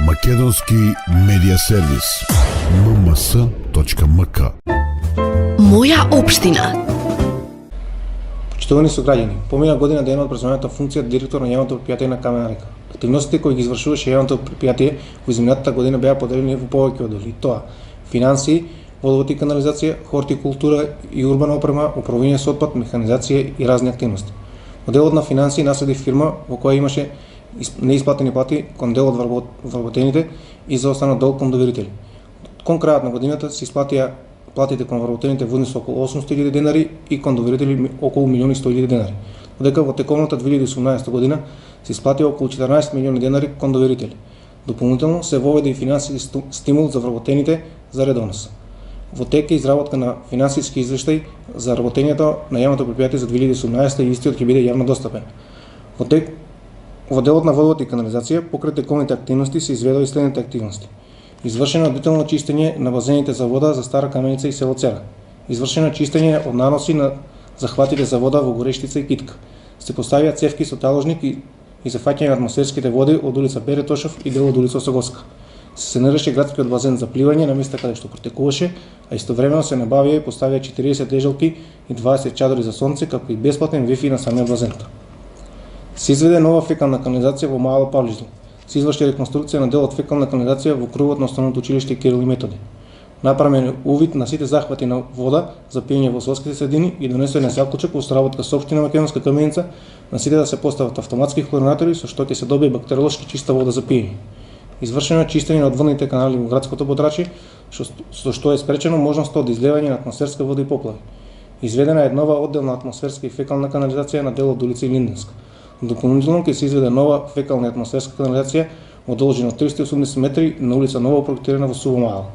Македонски медиа сервис mms.mk. Моја општина. Почитувани сограѓани, помина година денот од презваната функција директор на јавното претпријатие на Камена река. Активностите кои ги извршуваше јавното претпријатие во изминатата година беа поделени во повеќе одели, тоа финансии, водовод и канализација, хортикултура и урбана опрема, управување со отпад, механизација и разни активности. Во делот на финансии наследи фирма во која имаше неисплатени плати кон дел од вработените и заостанал долг кон доверители. Кон крајот на годината се исплатија платите кон вработените во изnos околу 800.000 денари и кон доверители околу 1.100.000 денари. Додека во тековната 2018 година се исплатија околу 14 милиони денари кон доверители. Дополнително се воведе и финансиски стимул за вработените за редовност. Во тек е изработка на финансиски извештај за работењето на јавното претпријатие за 2018 и истиот ќе биде јавно достапен. Во делот на водовод и канализација, покрај тековните активности се изведува и следните активности. Извршено детално чистење на базените за вода за Стара Каменица и село Цера. Извршено чистење од наноси на захватите за вода во Горештица и Китка. Се поставија цевки со таложник и зафаќање на атмосферските води од улица Бере Тошев и дел од улица Осоговска. Се санираше градскиот базен за пливање на места каде што протекуваше, а истовремено се набавија и поставија 40 лежалки и 20 чадори за сонце, како и бесплатен Wi-Fi на самиот базен. Се изведе нова фекална канализација во Мало Павлиштол. Се изврши реконструкција на дел од фекална канализација во кругот на основното училиште Кирил и Методи. Направен е увид на сите захвати на вода за пиење во селските средини и донесен е заклучок во соработка со општина Македонска Каменица на сите да се постават автоматски хлоринатори со што ќе се добие бактериолошки чиста вода за пиење. Извршено е чистење на одводните канали во градското подрачје, со што е спречено можноста од излевање на атмосферска вода и поплави. Изведена е нова одделна атмосферска и фекална канализација на дел од улица Илинденска. Дополнително ќе се изведе нова фекална и атмосферска канализација во должина 380 метри на улица Ново проектирана во Суво Мало.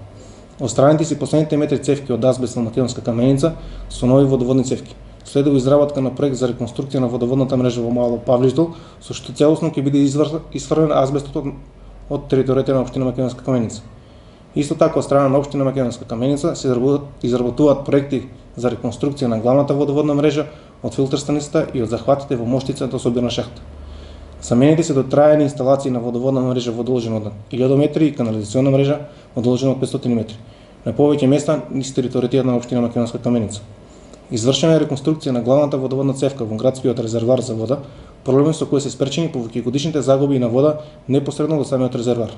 Отстранети се последните метри цевки од азбест во Македонска Каменица со нови водоводни цевки. Следува изработка на проект за реконструкција на водоводната мрежа во Мало Павлиштол, со што целосно ќе биде изфрлен азбестот од територијата на општина Македонска Каменица. Исто така од страна на општина Македонска Каменица се изработуваат проекти за реконструкција на главната водоводна мрежа од филтер станицата и од захватите во моштицата со собирна шахта. Заменети се дотраени инсталации на водоводна мрежа во должина од 1000 метри и канализациона мрежа во должина од 500 метри. На повеќе места низ територијата на општина Македонска Каменица. Извршена е реконструкција на главната водоводна цевка во градскиот резервар за вода, проблеми со кои се спречени повеќегодишните загуби на вода непосредно во самиот резервар.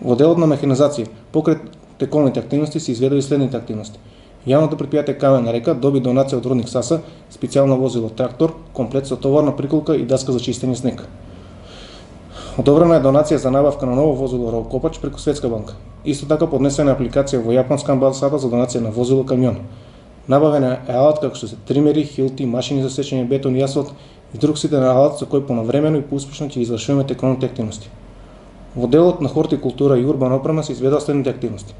Во делот на механизација, покрај тековните активности се изведува и следните активности. Јавното претпријатие Камена река доби донација од Рудник Саса, специјално возило трактор, комплет со товарна приколка и даска за чистење снег. Одобрена е донација за набавка на ново возило ролкопач преку Светска банка. Исто така поднесена е апликација во јапонска амбасада за донација на возило камион. Набавена е алат како што се тримери, хилти, машини за сечење бетон и асфалт и друг ситен алат со кој понавремено и поуспешно ќе извршуваме тековните активности. Во делот на хортикултура и урбана опрема се изведува следните активности.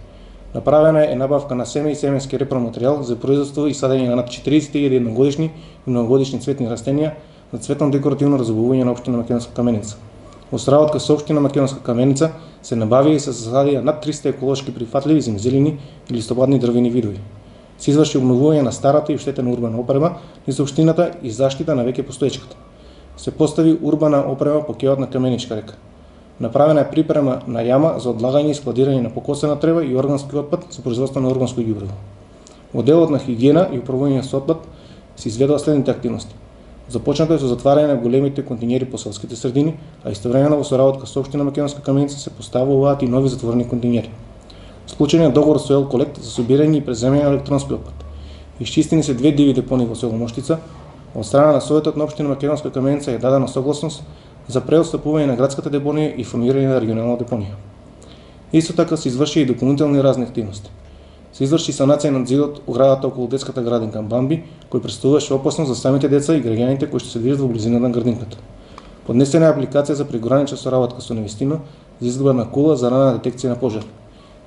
Направена е набавка на семе и семенски репроматеријал за производство и садење на над 40.000 едногодишни и многогодишни цветни растенија за цветно декоративно разубавување на општина Македонска Каменица. Во соработка со општина Македонска Каменица се набави и се засадија над 300 еколошки прифатливи земјзелени и листопадни дрвени видови. Се изврши обновување на старата и оштетена урбана опрема низ општината и заштита на веќе постоечката. Се постави урбана опрема по кеот на Каменичка река. Направена е припрема на јама за одлагање и складирање на покосена трева и органски отпад за производство на органско ѓубриво. Во делот на хигиена и управување со отпад се изведува следните активности. Започнато е со затварање на големите континери по селските средини, а истовремено во соработка со општина Македонска Каменица се поставуваат и нови затворени континери. Склучен е договор со Ел Колект за собирање и преземање на електронски отпад. Исчистени се 2 диви депони во село Моштица. Од страна на Советот на општина Македонска Каменица е дадена согласност за преотстапување на градската депонија и формирање на регионална депонија. Исто така се изврши и дополнителни разни активности. Се изврши санација на зидот оградата околу детската градинка Бамби, кој претставуваше опасност за самите деца и граѓаните кои што се движат во близина на градинката. Поднесена е апликација за пригранична соработка со Невестино за изградба на кула за рана детекција на пожар.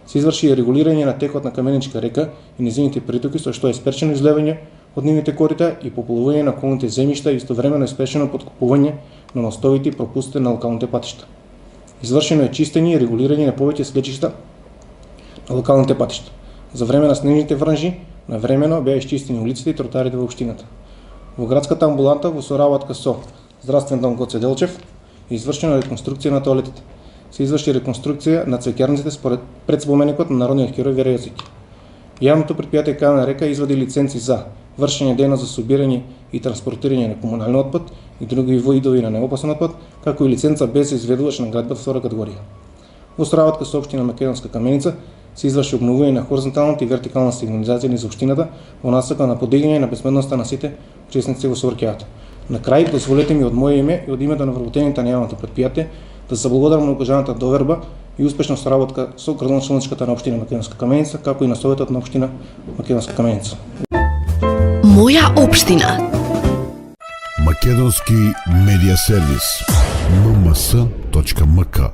Се изврши и регулирање на текот на Каменичка река и незините притоки со што е спречено излевање од нивните корита и пополување на околните земјишта и истовремено е спречено поткопување на мостовите и пропустите на локалните патишта. Извршено е чистење и регулирање на повеќе слечишта на локалните патишта. За време на снежните вранжи, навремено беа исчистени улиците и тротарите во општината. Во градската амбуланта во соработка со Здравствен дом Гоце Делчев е извршена реконструкција на тоалетите. се изврши реконструкција на цвеќарниците според предспоменикот на народниот херој Вера Јосиќ. Јавното предпријатие Камена река извади лиценци за вршење дејност за собирање и транспортирање на комунален отпад и други видови на неопасен отпад, како и лиценца без изведувач на градбата втора категорија. Во соработка со општина Македонска Каменица се изврши обновување на хоризонталната и вертикална сигнализација низ општината во насока на подигање на безбедноста на сите учесници во сообраќајот. На крај, дозволете ми од моје име и од името на вработените на јавното предпријатие да се благодарам на укажаната доверба и успешна соработка со градоначалничката на општина Македонска Каменица, како и на советот на општина Македонска Каменица. Моја општина. Македонски медиа сервис. mms.mk